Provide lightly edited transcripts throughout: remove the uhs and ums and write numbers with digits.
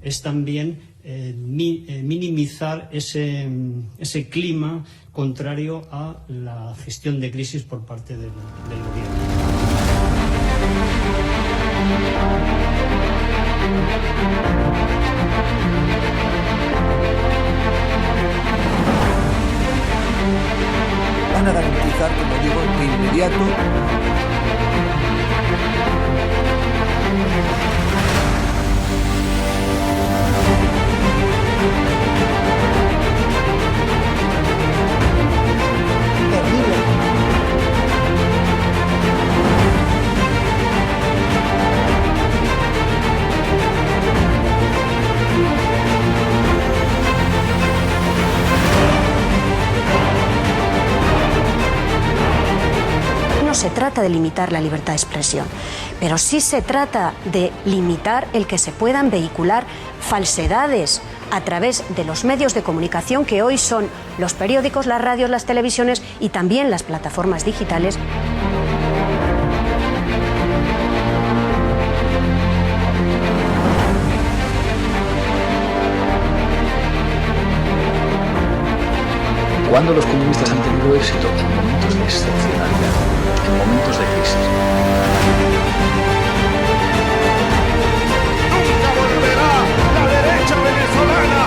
es también minimizar ese clima contrario a la gestión de crisis por parte del gobierno. Van a garantizar, como digo, de inmediato No se trata de limitar la libertad de expresión, pero sí se trata de limitar el que se puedan vehicular falsedades a través de los medios de comunicación que hoy son los periódicos, las radios, las televisiones y también las plataformas digitales. ¿Cuándo los comunistas han tenido éxito? En momentos de excepcionalidad, en momentos de crisis. ¡Nunca volverá la derecha venezolana!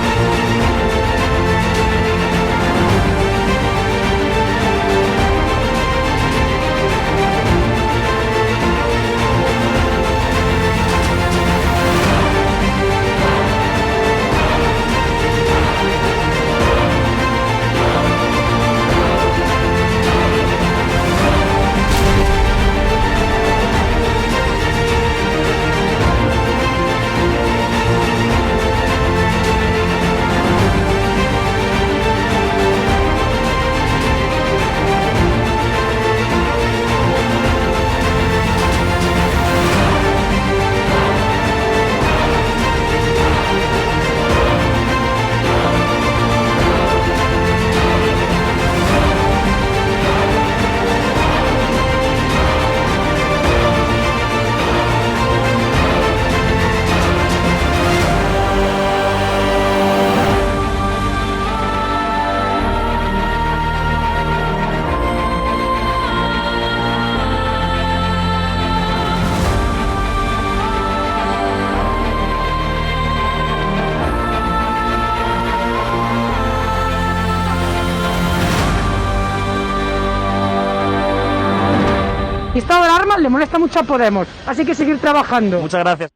El estado de alarma le molesta mucho a Podemos, así que seguir trabajando. Muchas gracias.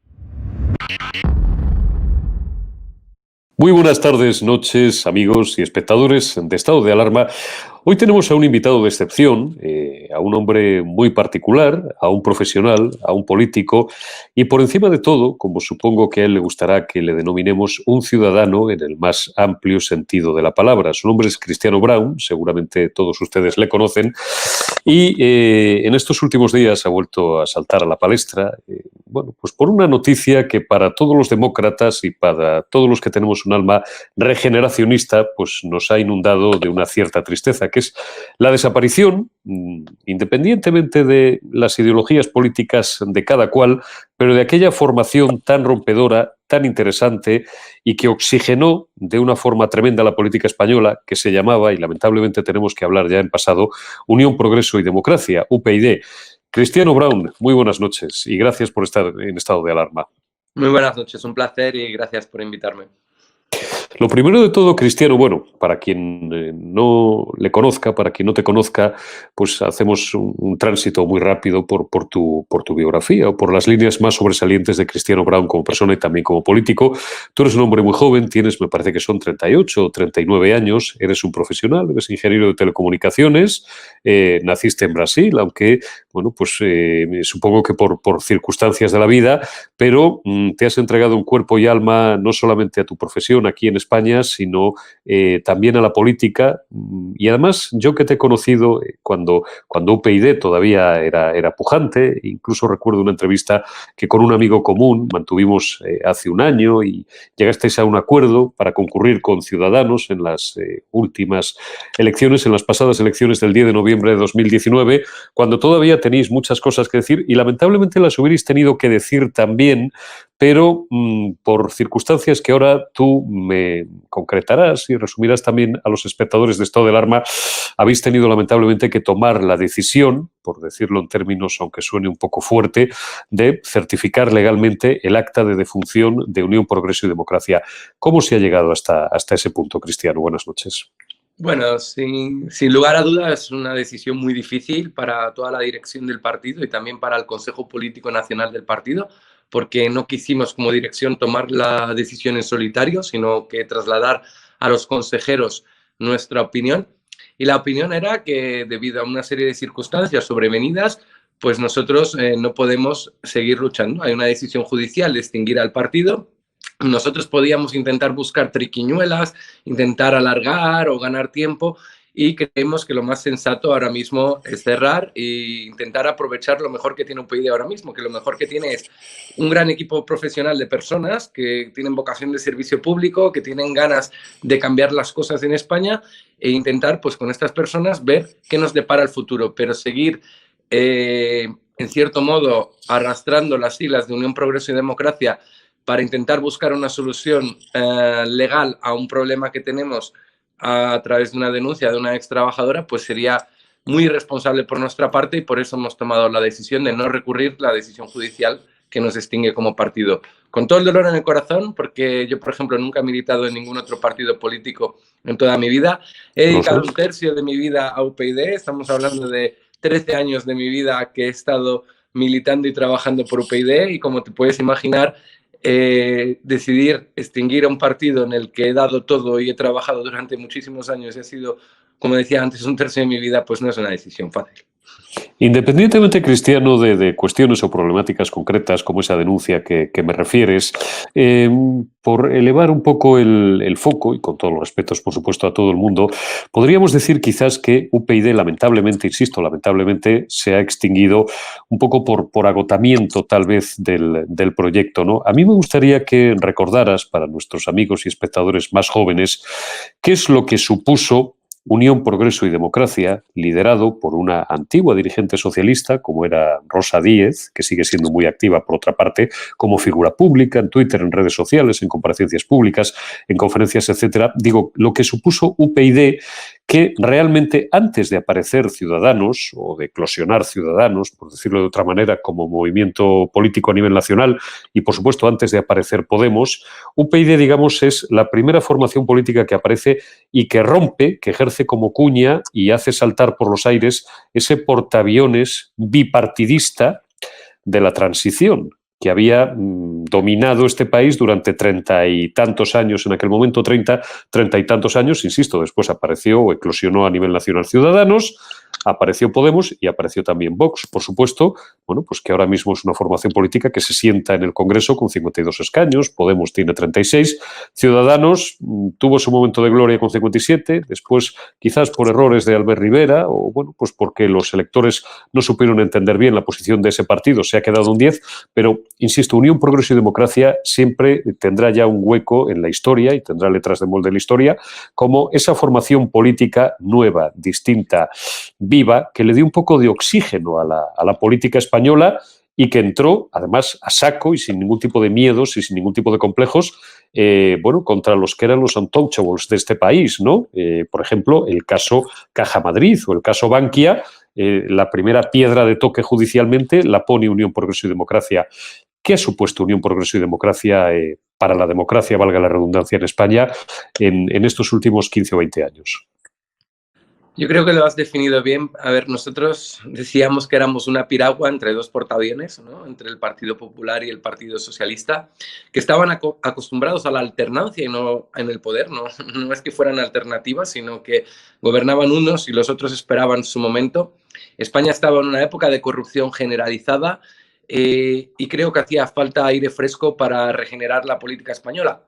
Muy buenas tardes, noches, amigos y espectadores de Estado de Alarma. Hoy tenemos a un invitado de excepción, a un hombre muy particular, a un profesional, a un político y por encima de todo, como supongo que a él le gustará que le denominemos, un ciudadano en el más amplio sentido de la palabra. Su nombre es Cristiano Brown, seguramente todos ustedes le conocen y en estos últimos días ha vuelto a saltar a la palestra, bueno, pues por una noticia que para todos los demócratas y para todos los que tenemos un alma regeneracionista, pues nos ha inundado de una cierta tristeza, que es la desaparición, independientemente de las ideologías políticas de cada cual, pero de aquella formación tan rompedora, tan interesante y que oxigenó de una forma tremenda la política española, que se llamaba, y lamentablemente tenemos que hablar ya en pasado, Unión, Progreso y Democracia, UPyD. Cristiano Brown, muy buenas noches y gracias por estar en estado de alarma. Muy buenas noches, un placer y gracias por invitarme. Lo primero de todo, Cristiano, bueno, para quien no le conozca, para quien no te conozca, pues hacemos un tránsito muy rápido por tu biografía o por las líneas más sobresalientes de Cristiano Brown como persona y también como político. Tú eres un hombre muy joven, tienes, me parece que son 38 o 39 años, eres un profesional, eres ingeniero de telecomunicaciones, naciste en Brasil, aunque, bueno, pues supongo que por circunstancias de la vida, pero te has entregado en cuerpo y alma no solamente a tu profesión aquí en España, sino también a la política. Y además, yo que te he conocido cuando UPyD todavía era pujante, incluso recuerdo una entrevista que con un amigo común mantuvimos hace un año y llegasteis a un acuerdo para concurrir con Ciudadanos en las últimas elecciones, en las pasadas elecciones del 10 de noviembre de 2019, cuando todavía tenéis muchas cosas que decir y lamentablemente las hubierais tenido que decir también, pero por circunstancias que ahora tú me concretarás y resumirás también a los espectadores de Estado de Alarma, habéis tenido lamentablemente que tomar la decisión, por decirlo en términos, aunque suene un poco fuerte, de certificar legalmente el acta de defunción de Unión, Progreso y Democracia. ¿Cómo se ha llegado hasta ese punto, Cristiano? Buenas noches. Bueno, sin lugar a dudas es una decisión muy difícil para toda la dirección del partido y también para el Consejo Político Nacional del partido, porque no quisimos como dirección tomar la decisión en solitario, sino que trasladar a los consejeros nuestra opinión. Y la opinión era que debido a una serie de circunstancias sobrevenidas, pues nosotros no podemos seguir luchando. Hay una decisión judicial de extinguir al partido. Nosotros podíamos intentar buscar triquiñuelas, intentar alargar o ganar tiempo y creemos que lo más sensato ahora mismo es cerrar e intentar aprovechar lo mejor que tiene UPyD ahora mismo, que lo mejor que tiene es un gran equipo profesional de personas que tienen vocación de servicio público, que tienen ganas de cambiar las cosas en España e intentar pues con estas personas ver qué nos depara el futuro, pero seguir en cierto modo arrastrando las siglas de Unión, Progreso y Democracia para intentar buscar una solución legal a un problema que tenemos a través de una denuncia de una ex trabajadora, pues sería muy irresponsable por nuestra parte y por eso hemos tomado la decisión de no recurrir la decisión judicial que nos extingue como partido. Con todo el dolor en el corazón, porque yo, por ejemplo, nunca he militado en ningún otro partido político en toda mi vida. He dedicado un tercio de mi vida a UPyD, estamos hablando de 13 años de mi vida que he estado militando y trabajando por UPyD y como te puedes imaginar, decidir extinguir a un partido en el que he dado todo y he trabajado durante muchísimos años y ha sido, como decía antes, un tercio de mi vida, pues no es una decisión fácil. Independientemente, Cristiano, de cuestiones o problemáticas concretas como esa denuncia que me refieres, por elevar un poco el foco, y con todos los respetos, por supuesto, a todo el mundo, podríamos decir quizás que UPyD, lamentablemente, insisto, lamentablemente, se ha extinguido un poco por agotamiento, tal vez, del proyecto, ¿no? A mí me gustaría que recordaras, para nuestros amigos y espectadores más jóvenes, qué es lo que supuso Unión, Progreso y Democracia, liderado por una antigua dirigente socialista como era Rosa Díez, que sigue siendo muy activa, por otra parte, como figura pública en Twitter, en redes sociales, en comparecencias públicas, en conferencias, etcétera. Digo, lo que supuso UPyD, que realmente antes de aparecer Ciudadanos o de eclosionar Ciudadanos, por decirlo de otra manera, como movimiento político a nivel nacional y, por supuesto, antes de aparecer Podemos, UPyD, digamos, es la primera formación política que aparece y que rompe, que ejerce como cuña y hace saltar por los aires ese portaaviones bipartidista de la transición que había dominado este país durante 30 y tantos años, en aquel momento 30 y tantos años, insisto, después apareció o eclosionó a nivel nacional Ciudadanos, apareció Podemos y apareció también Vox, por supuesto, bueno, pues que ahora mismo es una formación política que se sienta en el Congreso con 52 escaños, Podemos tiene 36, Ciudadanos tuvo su momento de gloria con 57, después quizás por errores de Albert Rivera o bueno, pues porque los electores no supieron entender bien la posición de ese partido, se ha quedado un 10, pero insisto, Unión, Progreso y Democracia siempre tendrá ya un hueco en la historia y tendrá letras de molde en la historia como esa formación política nueva, distinta, viva, que le dio un poco de oxígeno a la política española y que entró, además, a saco y sin ningún tipo de miedos y sin ningún tipo de complejos, bueno, contra los que eran los untouchables de este país, ¿no? Por ejemplo, el caso Caja Madrid o el caso Bankia, la primera piedra de toque judicialmente la pone Unión, Progreso y Democracia. ¿Qué ha supuesto Unión, Progreso y Democracia para la democracia, valga la redundancia, en España en estos últimos 15 o 20 años? Yo creo que lo has definido bien. A ver, nosotros decíamos que éramos una piragua entre dos portaaviones, ¿no? Entre el Partido Popular y el Partido Socialista, que estaban acostumbrados a la alternancia y no en el poder. No es que fueran alternativas, sino que gobernaban unos y los otros esperaban su momento. España estaba en una época de corrupción generalizada y creo que hacía falta aire fresco para regenerar la política española.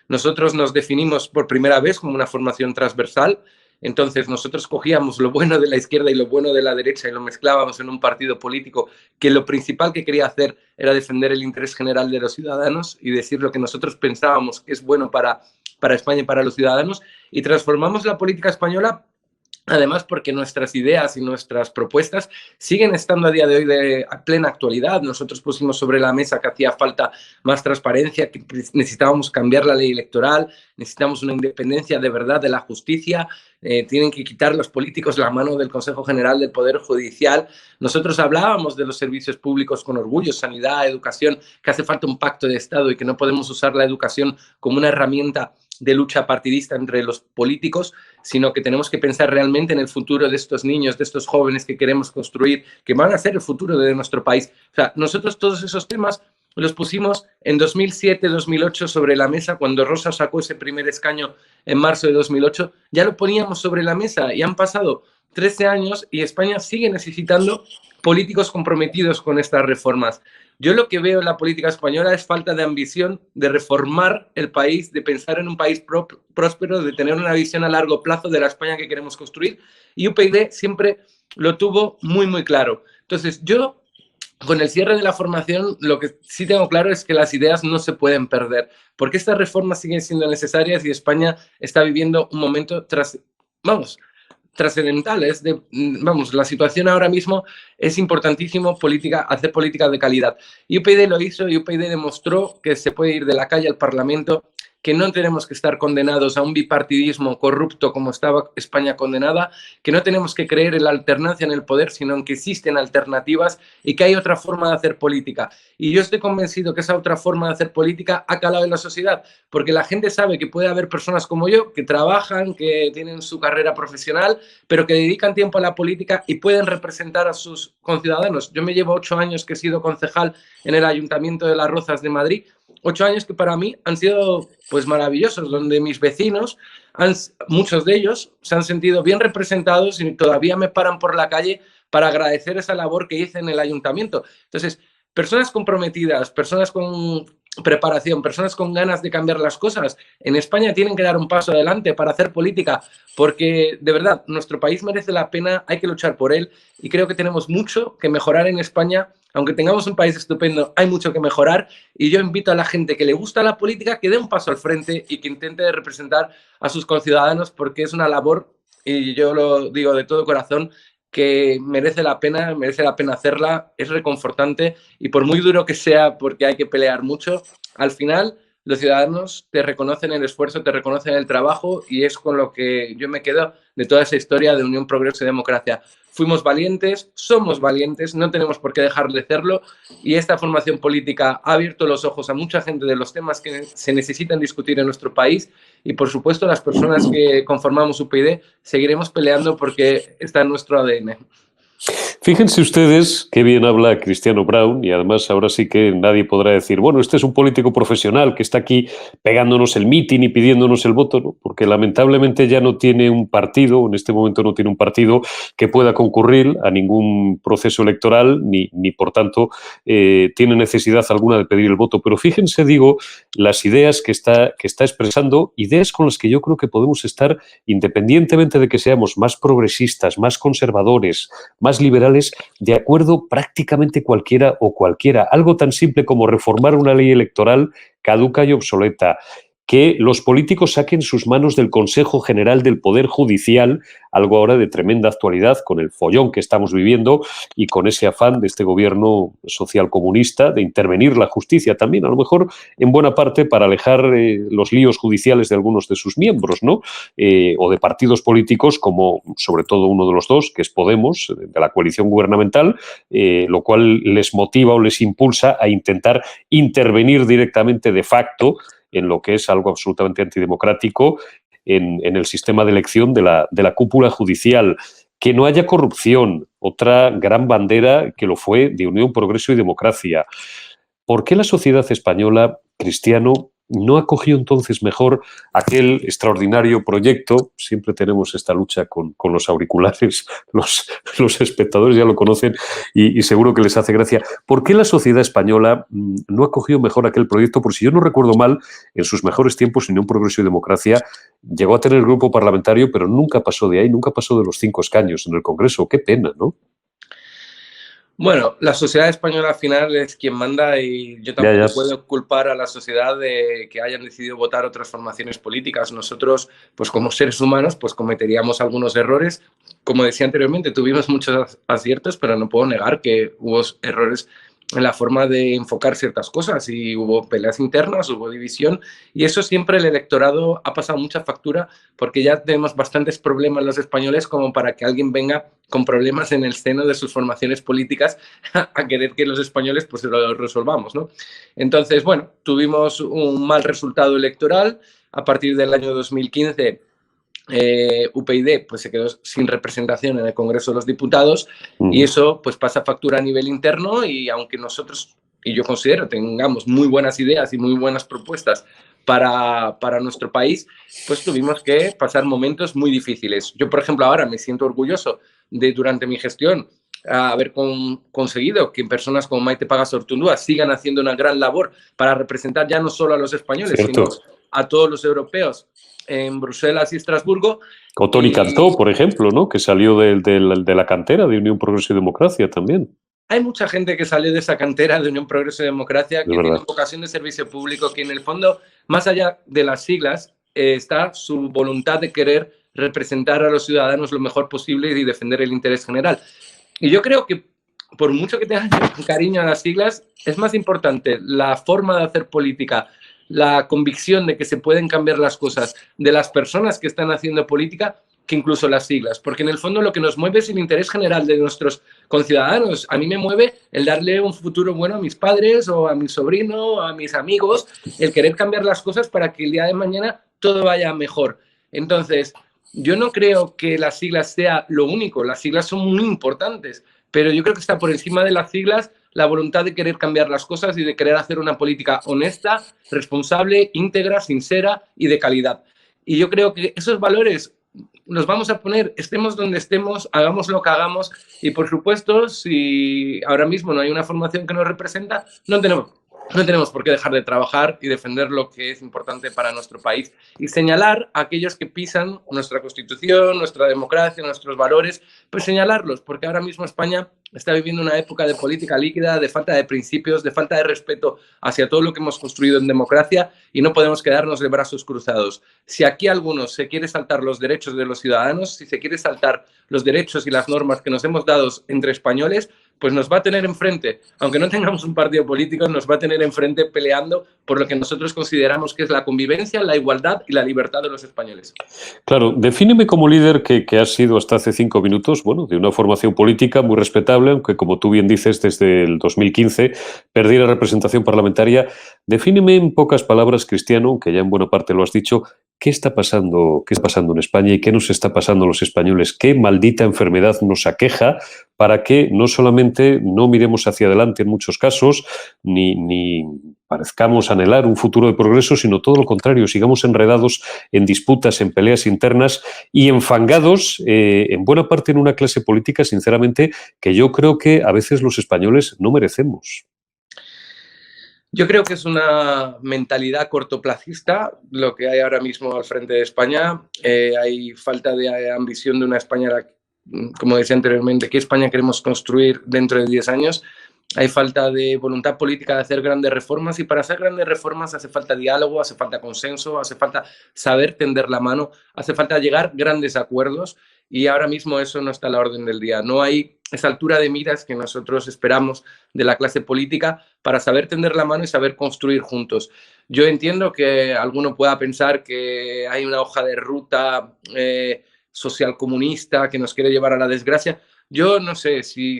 Nosotros nos definimos por primera vez como una formación transversal. Entonces nosotros cogíamos lo bueno de la izquierda y lo bueno de la derecha y lo mezclábamos en un partido político que lo principal que quería hacer era defender el interés general de los ciudadanos y decir lo que nosotros pensábamos que es bueno para España y para los ciudadanos, y transformamos la política española. Además, porque nuestras ideas y nuestras propuestas siguen estando a día de hoy de plena actualidad. Nosotros pusimos sobre la mesa que hacía falta más transparencia, que necesitábamos cambiar la ley electoral, necesitamos una independencia de verdad de la justicia, tienen que quitar los políticos la mano del Consejo General del Poder Judicial. Nosotros hablábamos de los servicios públicos con orgullo, sanidad, educación, que hace falta un pacto de Estado y que no podemos usar la educación como una herramienta de lucha partidista entre los políticos, sino que tenemos que pensar realmente en el futuro de estos niños, de estos jóvenes que queremos construir, que van a ser el futuro de nuestro país. O sea, nosotros todos esos temas los pusimos en 2007-2008 sobre la mesa. Cuando Rosa sacó ese primer escaño en marzo de 2008, ya lo poníamos sobre la mesa y han pasado 13 años y España sigue necesitando políticos comprometidos con estas reformas. Yo lo que veo en la política española es falta de ambición de reformar el país, de pensar en un país próspero, de tener una visión a largo plazo de la España que queremos construir, y UPyD siempre lo tuvo muy, muy claro. Entonces, yo, con el cierre de la formación, lo que sí tengo claro es que las ideas no se pueden perder, porque estas reformas siguen siendo necesarias y España está viviendo un momento trascendentales. La situación ahora mismo es importantísimo hacer política de calidad. Y UPyD lo hizo, y UPyD demostró que se puede ir de la calle al Parlamento, que no tenemos que estar condenados a un bipartidismo corrupto como estaba España condenada, que no tenemos que creer en la alternancia en el poder, sino en que existen alternativas y que hay otra forma de hacer política. Y yo estoy convencido que esa otra forma de hacer política ha calado en la sociedad, porque la gente sabe que puede haber personas como yo que trabajan, que tienen su carrera profesional, pero que dedican tiempo a la política y pueden representar a sus conciudadanos. Yo me llevo 8 años que he sido concejal en el Ayuntamiento de Las Rozas de Madrid, 8 años que para mí han sido pues maravillosos, donde mis vecinos, muchos de ellos, se han sentido bien representados y todavía me paran por la calle para agradecer esa labor que hice en el ayuntamiento. Entonces, personas comprometidas, personas con preparación, personas con ganas de cambiar las cosas, en España tienen que dar un paso adelante para hacer política, porque de verdad, nuestro país merece la pena, hay que luchar por él, y creo que tenemos mucho que mejorar en España. Aunque tengamos un país estupendo, hay mucho que mejorar, y yo invito a la gente que le gusta la política que dé un paso al frente y que intente representar a sus conciudadanos, porque es una labor, y yo lo digo de todo corazón, que merece la pena hacerla, es reconfortante, y por muy duro que sea, porque hay que pelear mucho, al final los ciudadanos te reconocen el esfuerzo, te reconocen el trabajo, y es con lo que yo me quedo de toda esa historia de Unión, Progreso y Democracia. Fuimos valientes, somos valientes, no tenemos por qué dejar de serlo, y esta formación política ha abierto los ojos a mucha gente de los temas que se necesitan discutir en nuestro país, y por supuesto las personas que conformamos UPyD seguiremos peleando porque está en nuestro ADN. Fíjense ustedes qué bien habla Cristiano Brown, y además ahora sí que nadie podrá decir, bueno, este es un político profesional que está aquí pegándonos el mitin y pidiéndonos el voto, ¿no? Porque lamentablemente ya no tiene un partido, en este momento no tiene un partido que pueda concurrir a ningún proceso electoral, ni por tanto tiene necesidad alguna de pedir el voto. Pero fíjense, digo, las ideas que está expresando, ideas con las que yo creo que podemos estar, independientemente de que seamos más progresistas, más conservadores, más liberales, de acuerdo prácticamente cualquiera. Algo tan simple como reformar una ley electoral caduca y obsoleta, que los políticos saquen sus manos del Consejo General del Poder Judicial, algo ahora de tremenda actualidad con el follón que estamos viviendo y con ese afán de este gobierno socialcomunista de intervenir la justicia también, a lo mejor en buena parte para alejar los líos judiciales de algunos de sus miembros, ¿no? O de partidos políticos como sobre todo uno de los dos, que es Podemos, de la coalición gubernamental, lo cual les motiva o les impulsa a intentar intervenir directamente de facto en lo que es algo absolutamente antidemocrático en el sistema de elección de la cúpula judicial. Que no haya corrupción, otra gran bandera que lo fue de Unión, Progreso y Democracia. ¿Por qué la sociedad española, Cristiano, no acogió entonces mejor aquel extraordinario proyecto. Siempre tenemos esta lucha con los auriculares, los espectadores ya lo conocen y seguro que les hace gracia. ¿Por qué la sociedad española no acogió mejor aquel proyecto? Por si yo no recuerdo mal, en sus mejores tiempos, Unión, Progreso y Democracia llegó a tener grupo parlamentario, pero nunca pasó de ahí, nunca pasó de los 5 escaños en el Congreso. Qué pena, ¿no? Bueno, la sociedad española al final es quien manda y yo tampoco puedo culpar a la sociedad de que hayan decidido votar otras formaciones políticas. Nosotros, pues como seres humanos, pues cometeríamos algunos errores. Como decía anteriormente, tuvimos muchos aciertos, pero no puedo negar que hubo errores en la forma de enfocar ciertas cosas y hubo peleas internas, hubo división y eso siempre el electorado ha pasado mucha factura porque ya tenemos bastantes problemas los españoles como para que alguien venga con problemas en el seno de sus formaciones políticas a querer que los españoles pues lo resolvamos, ¿no? Entonces, bueno, tuvimos un mal resultado electoral. A partir del año 2015 UPyD pues se quedó sin representación en el Congreso de los Diputados y eso pues pasa factura a nivel interno y aunque nosotros, y yo considero, tengamos muy buenas ideas y muy buenas propuestas para nuestro país, pues tuvimos que pasar momentos muy difíciles. Yo, por ejemplo, ahora me siento orgulloso de, durante mi gestión, haber conseguido que personas como Maite Pagazaurtundúa sigan haciendo una gran labor para representar ya no solo a los españoles, sino a todos los europeos en Bruselas y Estrasburgo. O Toni Cantó, por ejemplo, ¿no? Que salió de la cantera de Unión, Progreso y Democracia también. Hay mucha gente que salió de esa cantera de Unión, Progreso y Democracia que tiene vocación de servicio público, que en el fondo, más allá de las siglas, está su voluntad de querer representar a los ciudadanos lo mejor posible y defender el interés general. Y yo creo que por mucho que tengan cariño a las siglas, es más importante la forma de hacer política, la convicción de que se pueden cambiar las cosas de las personas que están haciendo política que incluso las siglas, porque en el fondo lo que nos mueve es el interés general de nuestros conciudadanos. A mí me mueve el darle un futuro bueno a mis padres o a mi sobrino o a mis amigos, el querer cambiar las cosas para que el día de mañana todo vaya mejor. Entonces, yo no creo que las siglas sea lo único, las siglas son muy importantes, pero yo creo que está por encima de las siglas la voluntad de querer cambiar las cosas y de querer hacer una política honesta, responsable, íntegra, sincera y de calidad. Y yo creo que esos valores los vamos a poner, estemos donde estemos, hagamos lo que hagamos y, por supuesto, si ahora mismo no hay una formación que nos representa, no tenemos por qué dejar de trabajar y defender lo que es importante para nuestro país y señalar a aquellos que pisan nuestra Constitución, nuestra democracia, nuestros valores, pues señalarlos, porque ahora mismo España está viviendo una época de política líquida, de falta de principios, de falta de respeto hacia todo lo que hemos construido en democracia y no podemos quedarnos de brazos cruzados. Si aquí alguno se quiere saltar los derechos de los ciudadanos, si se quiere saltar los derechos y las normas que nos hemos dado entre españoles, pues nos va a tener enfrente, aunque no tengamos un partido político, nos va a tener enfrente peleando por lo que nosotros consideramos que es la convivencia, la igualdad y la libertad de los españoles. Claro, defíneme como líder que has sido hasta hace 5 minutos, bueno, de una formación política muy respetable, aunque como tú bien dices, desde el 2015 perdí la representación parlamentaria. Defíneme en pocas palabras, Cristiano, aunque ya en buena parte lo has dicho, ¿qué está pasando en España y qué nos está pasando a los españoles? ¿Qué maldita enfermedad nos aqueja para que no solamente no miremos hacia adelante en muchos casos, ni parezcamos anhelar un futuro de progreso, sino todo lo contrario, sigamos enredados en disputas, en peleas internas y enfangados en buena parte en una clase política, sinceramente, que yo creo que a veces los españoles no merecemos? Yo creo que es una mentalidad cortoplacista lo que hay ahora mismo al frente de España. Hay falta de ambición de una España, como decía anteriormente, ¿qué España queremos construir dentro de 10 años? Hay falta de voluntad política de hacer grandes reformas y para hacer grandes reformas hace falta diálogo, hace falta consenso, hace falta saber tender la mano, hace falta llegar a grandes acuerdos y ahora mismo eso no está a la orden del día. No hay esa altura de miras que nosotros esperamos de la clase política para saber tender la mano y saber construir juntos. Yo entiendo que alguno pueda pensar que hay una hoja de ruta socialcomunista que nos quiere llevar a la desgracia. Yo no sé si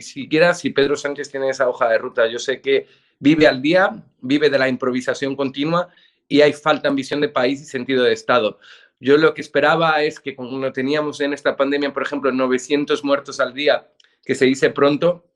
Pedro Sánchez tiene esa hoja de ruta. Yo sé que vive al día, vive de la improvisación continua y hay falta de ambición de país y sentido de Estado. Yo lo que esperaba es que cuando teníamos en esta pandemia, por ejemplo, 900 muertos al día, que se dice pronto,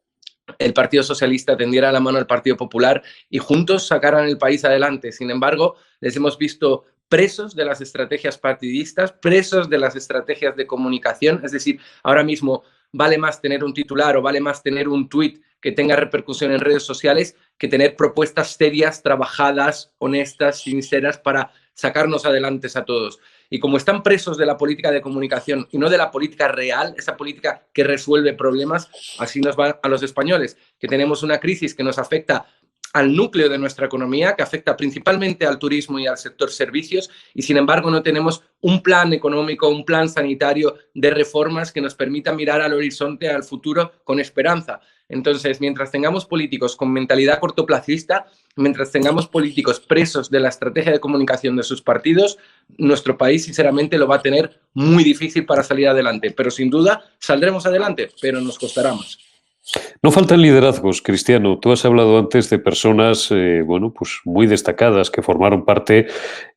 el Partido Socialista tendiera la mano al Partido Popular y juntos sacaran el país adelante. Sin embargo, les hemos visto presos de las estrategias partidistas, presos de las estrategias de comunicación. Es decir, ahora mismo vale más tener un titular o vale más tener un tuit que tenga repercusión en redes sociales que tener propuestas serias, trabajadas, honestas, sinceras para sacarnos adelante a todos. Y como están presos de la política de comunicación y no de la política real, esa política que resuelve problemas, así nos va a los españoles, que tenemos una crisis que nos afecta al núcleo de nuestra economía, que afecta principalmente al turismo y al sector servicios, y sin embargo no tenemos un plan económico, un plan sanitario de reformas que nos permita mirar al horizonte, al futuro, con esperanza. Entonces, mientras tengamos políticos con mentalidad cortoplacista, mientras tengamos políticos presos de la estrategia de comunicación de sus partidos, nuestro país, sinceramente, lo va a tener muy difícil para salir adelante. Pero sin duda saldremos adelante, pero nos costará más. No faltan liderazgos, Cristiano. Tú has hablado antes de personas bueno, pues muy destacadas que formaron parte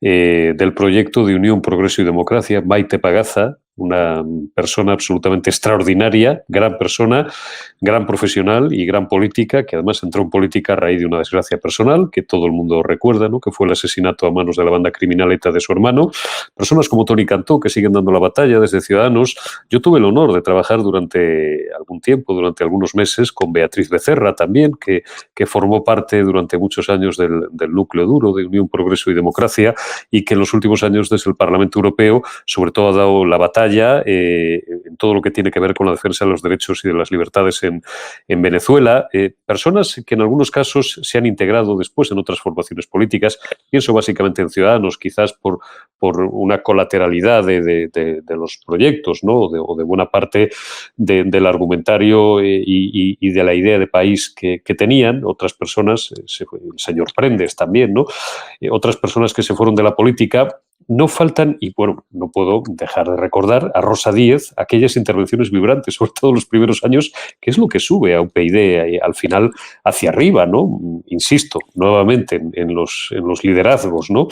del proyecto de Unión, Progreso y Democracia. Maite Pagaza, una persona absolutamente extraordinaria, gran persona, gran profesional y gran política, que además entró en política a raíz de una desgracia personal, que todo el mundo recuerda, ¿no? Que fue el asesinato a manos de la banda criminal ETA de su hermano. Personas como Toni Cantó, que siguen dando la batalla desde Ciudadanos. Yo tuve el honor de trabajar durante algún tiempo, durante algunos meses, con Beatriz Becerra también, que formó parte durante muchos años del núcleo duro de Unión, Progreso y Democracia, y que en los últimos años desde el Parlamento Europeo sobre todo ha dado la batalla en todo lo que tiene que ver con la defensa de los derechos y de las libertades en Venezuela. Personas que en algunos casos se han integrado después en otras formaciones políticas. Pienso básicamente en Ciudadanos, quizás por una colateralidad de los proyectos, ¿no? o de buena parte del argumentario y de la idea de país que tenían. Otras personas, el señor Prendes también, ¿no? Otras personas que se fueron de la política. No faltan, y bueno, no puedo dejar de recordar a Rosa Díez, aquellas intervenciones vibrantes, sobre todo en los primeros años, que es lo que sube a UPyD al final hacia arriba, ¿no? Insisto, nuevamente en los liderazgos, ¿no?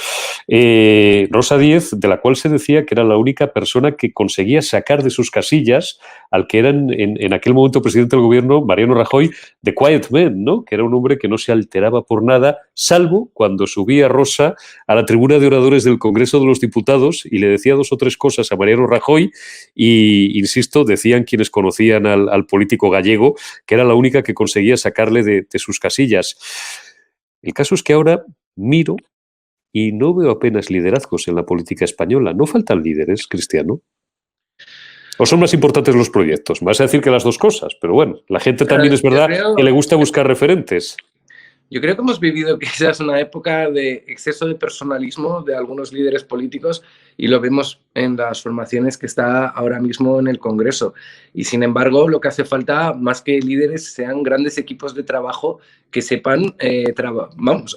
Rosa Díez, de la cual se decía que era la única persona que conseguía sacar de sus casillas al que era en aquel momento presidente del gobierno, Mariano Rajoy, de Quiet Man, ¿no? Que era un hombre que no se alteraba por nada, salvo cuando subía Rosa a la tribuna de oradores del Congreso de los Diputados y le decía 2 o 3 cosas a Mariano Rajoy y, insisto, decían quienes conocían al político gallego que era la única que conseguía sacarle de sus casillas. El caso es que ahora miro y no veo apenas liderazgos en la política española. ¿No faltan líderes, Cristiano? ¿O son más importantes los proyectos? Me vas a decir que las 2 cosas, pero bueno, la gente también es verdad que le gusta buscar referentes. Yo creo que hemos vivido quizás una época de exceso de personalismo de algunos líderes políticos y lo vemos en las formaciones que está ahora mismo en el Congreso. Y sin embargo, lo que hace falta, más que líderes, sean grandes equipos de trabajo que sepan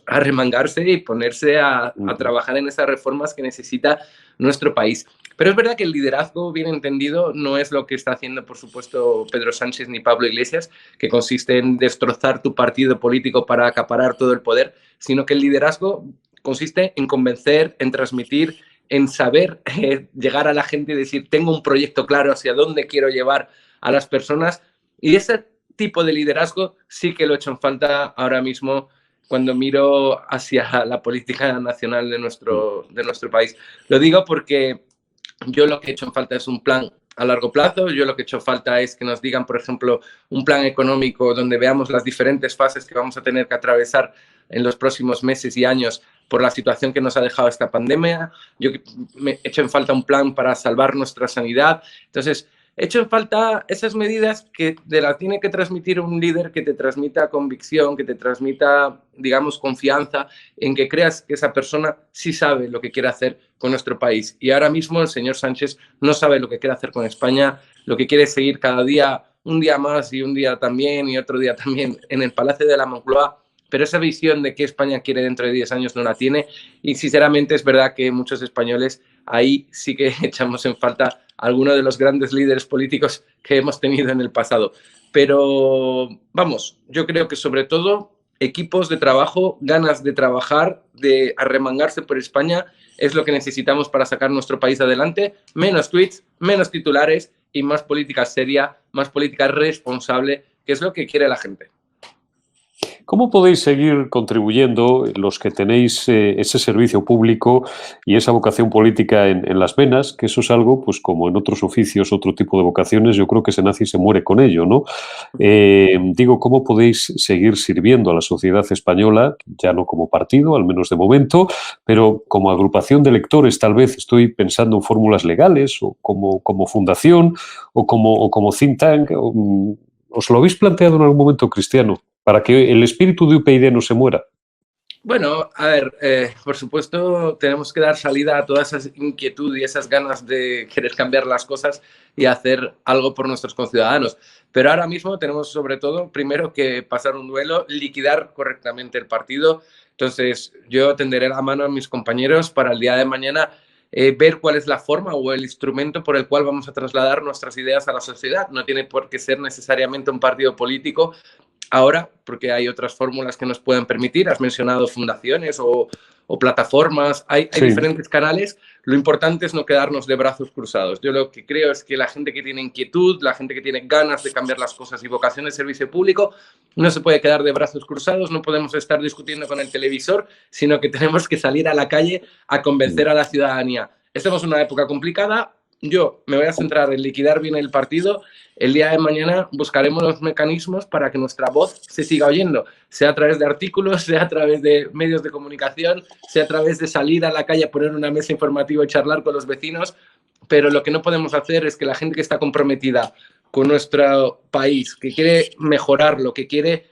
arremangarse y ponerse a trabajar en esas reformas que necesita nuestro país. Pero es verdad que el liderazgo, bien entendido, no es lo que está haciendo, por supuesto, Pedro Sánchez ni Pablo Iglesias, que consiste en destrozar tu partido político para acaparar todo el poder, sino que el liderazgo consiste en convencer, en transmitir, en saber llegar a la gente y decir, tengo un proyecto claro hacia dónde quiero llevar a las personas. Y ese tipo de liderazgo sí que lo he hecho en falta ahora mismo cuando miro hacia la política nacional de nuestro país. Lo digo porque yo lo que he hecho en falta es un plan a largo plazo. Yo lo que he hecho falta es que nos digan, por ejemplo, un plan económico donde veamos las diferentes fases que vamos a tener que atravesar en los próximos meses y años por la situación que nos ha dejado esta pandemia. Yo me he hecho en falta un plan para salvar nuestra sanidad. Entonces, he hecho en falta esas medidas que te las tiene que transmitir un líder que te transmita convicción, que te transmita, digamos, confianza en que creas que esa persona sí sabe lo que quiere hacer con nuestro país. Y ahora mismo el señor Sánchez no sabe lo que quiere hacer con España, lo que quiere es seguir cada día, un día más y un día también y otro día también en el Palacio de la Moncloa, pero esa visión de qué España quiere dentro de 10 años no la tiene y sinceramente es verdad que muchos españoles ahí sí que echamos en falta algunos de los grandes líderes políticos que hemos tenido en el pasado. Pero vamos, yo creo que sobre todo equipos de trabajo, ganas de trabajar, de arremangarse por España es lo que necesitamos para sacar nuestro país adelante. Menos tweets, menos titulares y más política seria, más política responsable que es lo que quiere la gente. ¿Cómo podéis seguir contribuyendo los que tenéis ese servicio público y esa vocación política en las venas? Que eso es algo, pues como en otros oficios, otro tipo de vocaciones, yo creo que se nace y se muere con ello, ¿no? Digo, ¿cómo podéis seguir sirviendo a la sociedad española, ya no como partido, al menos de momento, pero como agrupación de electores? Tal vez estoy pensando en fórmulas legales o como fundación o como think tank. ¿Os lo habéis planteado en algún momento, Cristiano? Para que el espíritu de UPyD no se muera. Bueno, a ver, por supuesto tenemos que dar salida a toda esa inquietud y esas ganas de querer cambiar las cosas y hacer algo por nuestros conciudadanos. Pero ahora mismo tenemos sobre todo, primero, que pasar un duelo, liquidar correctamente el partido. Entonces yo tenderé la mano a mis compañeros para el día de mañana ver cuál es la forma o el instrumento por el cual vamos a trasladar nuestras ideas a la sociedad. No tiene por qué ser necesariamente un partido político ahora, porque hay otras fórmulas que nos pueden permitir. Has mencionado fundaciones o plataformas, hay diferentes canales. Lo importante es no quedarnos de brazos cruzados. Yo lo que creo es que la gente que tiene inquietud, la gente que tiene ganas de cambiar las cosas y vocación de servicio público, no se puede quedar de brazos cruzados, no podemos estar discutiendo con el televisor, sino que tenemos que salir a la calle a convencer a la ciudadanía. Estamos en una época complicada. Yo me voy a centrar en liquidar bien el partido. El día de mañana buscaremos los mecanismos para que nuestra voz se siga oyendo, sea a través de artículos, sea a través de medios de comunicación, sea a través de salir a la calle a poner una mesa informativa y charlar con los vecinos. Pero lo que no podemos hacer es que la gente que está comprometida con nuestro país, que quiere mejorarlo, que quiere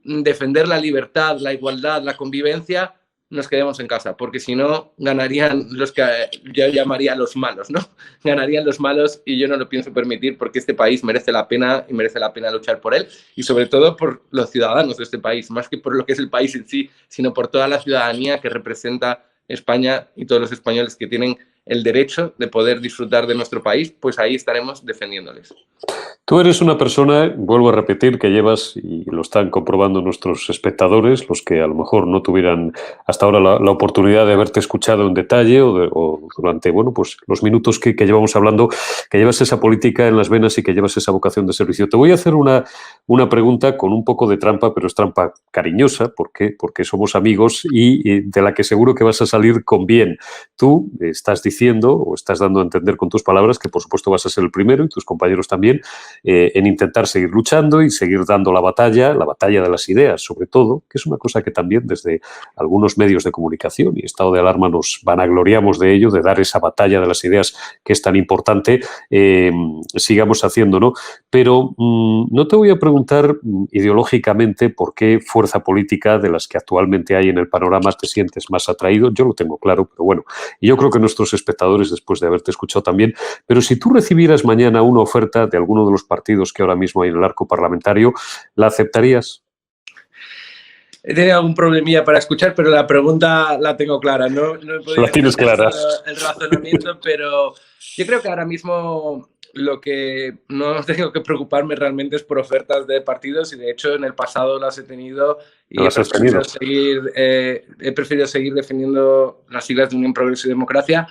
defender la libertad, la igualdad, la convivencia, nos quedemos en casa, porque si no ganarían los que yo llamaría los malos, ¿no? Ganarían los malos y yo no lo pienso permitir, porque este país merece la pena y merece la pena luchar por él, y sobre todo por los ciudadanos de este país, más que por lo que es el país en sí, sino por toda la ciudadanía que representa España y todos los españoles que tienen el derecho de poder disfrutar de nuestro país, pues ahí estaremos defendiéndoles. Tú eres una persona, vuelvo a repetir, que llevas, y lo están comprobando nuestros espectadores, los que a lo mejor no tuvieran hasta ahora la oportunidad de haberte escuchado en detalle o durante, bueno, pues los minutos que llevamos hablando, que llevas esa política en las venas y que llevas esa vocación de servicio. Te voy a hacer una pregunta con un poco de trampa, pero es trampa cariñosa, porque somos amigos y de la que seguro que vas a salir con bien. Tú estás diciendo o estás dando a entender con tus palabras que por supuesto vas a ser el primero y tus compañeros también en intentar seguir luchando y seguir dando la batalla de las ideas, sobre todo, que es una cosa que también desde algunos medios de comunicación y estado de alarma nos vanagloriamos de ello, de dar esa batalla de las ideas que es tan importante, sigamos haciendo, ¿no? Pero no te voy a preguntar ideológicamente por qué fuerza política de las que actualmente hay en el panorama te sientes más atraído. Yo lo tengo claro, pero bueno, y yo creo que nuestros espectadores, después de haberte escuchado también, pero si tú recibieras mañana una oferta de alguno de los partidos que ahora mismo hay en el arco parlamentario, ¿la aceptarías? He tenido algún problemilla para escuchar, pero la pregunta la tengo clara. No he podido la tienes clara. El razonamiento, pero yo creo que ahora mismo lo que no tengo que preocuparme realmente es por ofertas de partidos, y de hecho en el pasado las he tenido y he preferido seguir defendiendo las siglas de Unión, Progreso y Democracia.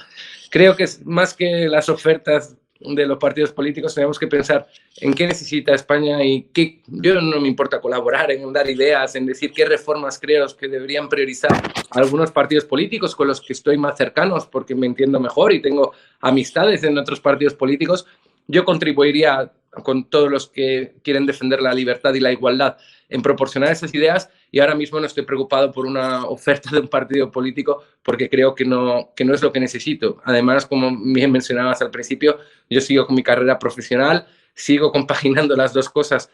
Creo que es más que las ofertas de los partidos políticos, tenemos que pensar en qué necesita España y qué. Yo no me importa colaborar en dar ideas, en decir qué reformas creo que deberían priorizar algunos partidos políticos con los que estoy más cercanos porque me entiendo mejor y tengo amistades en otros partidos políticos. Yo contribuiría con todos los que quieren defender la libertad y la igualdad en proporcionar esas ideas, y ahora mismo no estoy preocupado por una oferta de un partido político porque creo que no es lo que necesito. Además, como bien mencionabas al principio, yo sigo con mi carrera profesional, sigo compaginando las dos cosas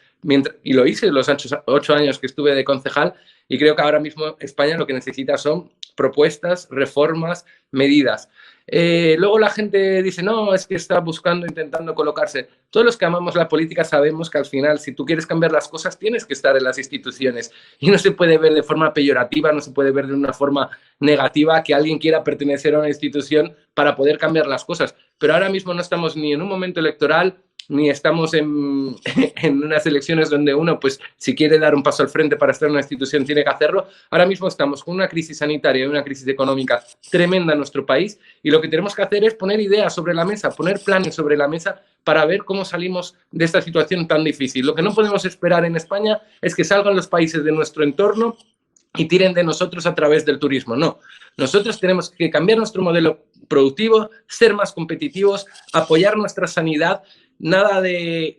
y lo hice los 8 años que estuve de concejal, y creo que ahora mismo España lo que necesita son propuestas, reformas, medidas. Luego la gente dice, no, es que está intentando colocarse. Todos los que amamos la política sabemos que al final, si tú quieres cambiar las cosas, tienes que estar en las instituciones, y no se puede ver de forma peyorativa, no se puede ver de una forma negativa que alguien quiera pertenecer a una institución para poder cambiar las cosas. Pero ahora mismo no estamos ni en un momento electoral, ni estamos en unas elecciones donde uno, pues, si quiere dar un paso al frente para estar en una institución, tiene que hacerlo. Ahora mismo estamos con una crisis sanitaria y una crisis económica tremenda en nuestro país, y lo que tenemos que hacer es poner ideas sobre la mesa, poner planes sobre la mesa para ver cómo salimos de esta situación tan difícil. Lo que no podemos esperar en España es que salgan los países de nuestro entorno y tiren de nosotros a través del turismo. No, nosotros tenemos que cambiar nuestro modelo productivo, ser más competitivos, apoyar nuestra sanidad. Nada de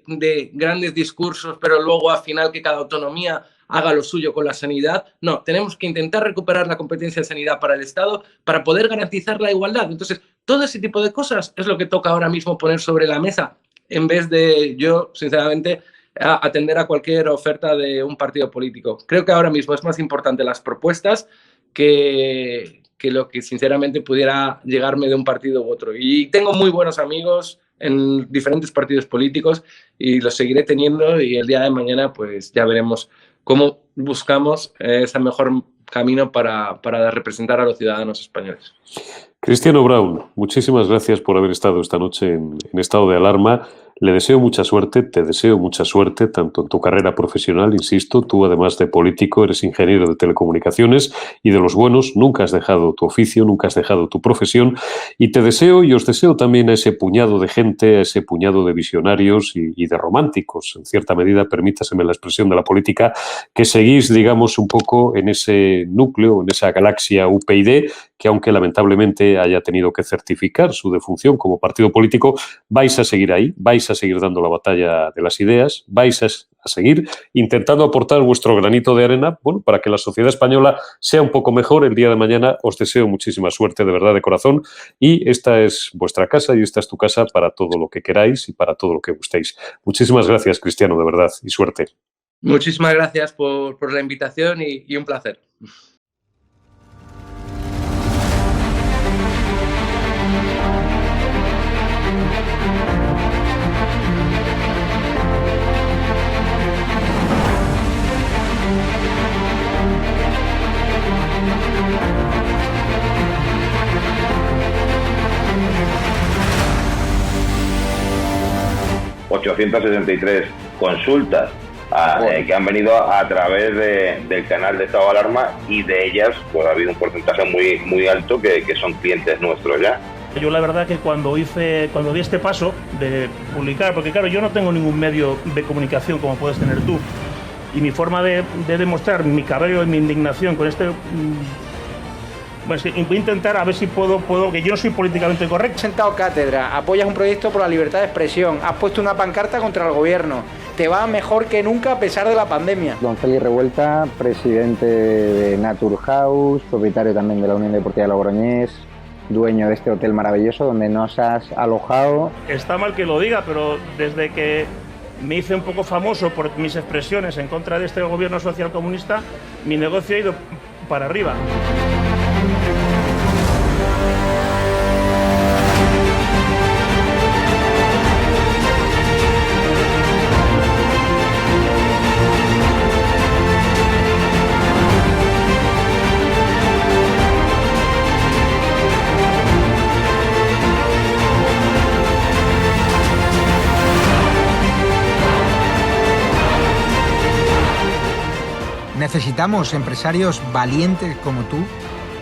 grandes discursos, pero luego al final que cada autonomía haga lo suyo con la sanidad. No, tenemos que intentar recuperar la competencia de sanidad para el Estado para poder garantizar la igualdad. Entonces, todo ese tipo de cosas es lo que toca ahora mismo poner sobre la mesa, en vez de yo, sinceramente, atender a cualquier oferta de un partido político. Creo que ahora mismo es más importante las propuestas que lo que sinceramente pudiera llegarme de un partido u otro. Y tengo muy buenos amigos en diferentes partidos políticos y los seguiré teniendo, y el día de mañana pues ya veremos cómo buscamos ese mejor camino para representar a los ciudadanos españoles. Cristiano Brown, muchísimas gracias por haber estado esta noche en estado de alarma. Le deseo mucha suerte, te deseo mucha suerte, tanto en tu carrera profesional, insisto, tú además de político eres ingeniero de telecomunicaciones y de los buenos, nunca has dejado tu oficio, nunca has dejado tu profesión, y te deseo y os deseo también a ese puñado de gente, a ese puñado de visionarios y de románticos, en cierta medida, permítaseme la expresión de la política, que seguís, digamos, un poco en ese núcleo, en esa galaxia UPyD, que aunque lamentablemente haya tenido que certificar su defunción como partido político, vais a seguir ahí, vais a seguir dando la batalla de las ideas, vais a seguir intentando aportar vuestro granito de arena, bueno, para que la sociedad española sea un poco mejor el día de mañana. Os deseo muchísima suerte, de verdad, de corazón, y esta es vuestra casa y esta es tu casa para todo lo que queráis y para todo lo que gustéis. Muchísimas gracias, Cristiano, de verdad, y suerte. Muchísimas gracias por la invitación y un placer. ...863 consultas que han venido a través del canal de estado de alarma, y de ellas pues ha habido un porcentaje muy alto que son clientes nuestros ya. Yo la verdad que cuando di este paso de publicar, porque claro, yo no tengo ningún medio de comunicación como puedes tener tú, y mi forma de demostrar mi cabreo y mi indignación con este... Bueno, voy a intentar a ver si puedo, que yo no soy políticamente correcto. Has sentado cátedra, apoyas un proyecto por la libertad de expresión, has puesto una pancarta contra el gobierno, te va mejor que nunca a pesar de la pandemia. Don Félix Revuelta, presidente de Naturhaus, propietario también de la Unión Deportiva Logroñés, dueño de este hotel maravilloso donde nos has alojado. Está mal que lo diga, pero desde que me hice un poco famoso por mis expresiones en contra de este gobierno socialcomunista, mi negocio ha ido para arriba. Necesitamos empresarios valientes como tú,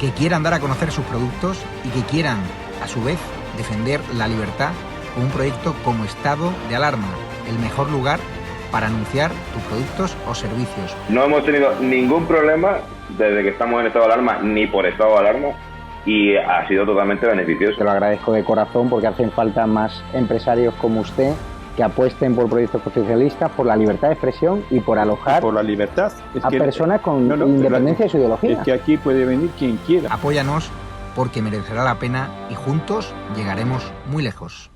que quieran dar a conocer sus productos y que quieran, a su vez, defender la libertad con un proyecto como Estado de Alarma, el mejor lugar para anunciar tus productos o servicios. No hemos tenido ningún problema desde que estamos en estado de alarma, ni por estado de alarma, y ha sido totalmente beneficioso. Te lo agradezco de corazón, porque hacen falta más empresarios como usted que apuesten por proyectos socialistas, por la libertad de expresión y por alojar por la libertad. A personas con independencia de su ideología. Es que aquí puede venir quien quiera. Apóyanos, porque merecerá la pena y juntos llegaremos muy lejos.